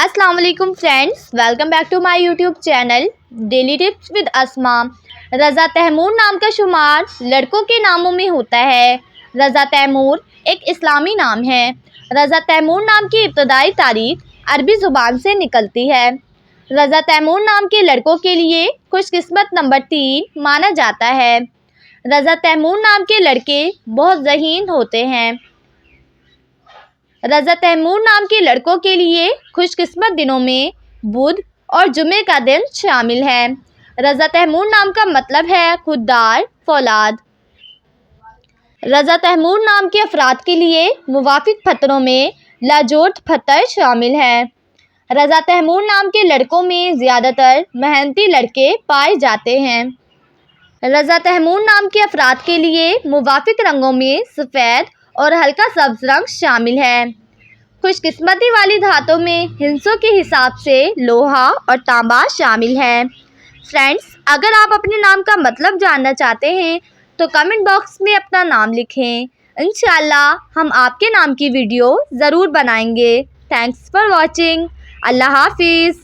अस्सलाम वालेकुम friends, welcome back to my YouTube channel daily tips with Asma. Raza Taimur नाम का शुमार लड़कों के नामों में होता है। रज़ा तैमूर एक इस्लामी नाम है। रज़ा तैमूर नाम की इब्तदाई तारीख अरबी ज़ुबान से निकलती है। रज़ा तैमूर नाम के लड़कों के लिए खुशकिस्मत नंबर 3 माना जाता है। रज़ा तैमूर नाम के लड़के बहुत ज़हीन होते हैं। रज़ा तैमूर नाम के लड़कों के लिए खुशकिस्मत दिनों में बुध और जुमे का दिन शामिल है। रज़ा तैमूर नाम का मतलब है खुददार फौलाद। रज़ा तैमूर नाम के अफराद के लिए मुवाफिक पत्रों में लाजोर्द पत्थर शामिल है। रज़ा तैमूर नाम के लड़कों में ज़्यादातर मेहनती लड़के पाए जाते हैं। रज़ा तैमूर नाम के अफराद के लिए मुवाफिक रंगों में सफ़ेद और हल्का सब्ज़ रंग शामिल है। खुशकिस्मती वाली धातों में हिस्सों के हिसाब से लोहा और तांबा शामिल है। फ्रेंड्स, अगर आप अपने नाम का मतलब जानना चाहते हैं तो कमेंट बॉक्स में अपना नाम लिखें। इंशाअल्लाह हम आपके नाम की वीडियो ज़रूर बनाएंगे। Thanks for watching. अल्लाह हाफिज़।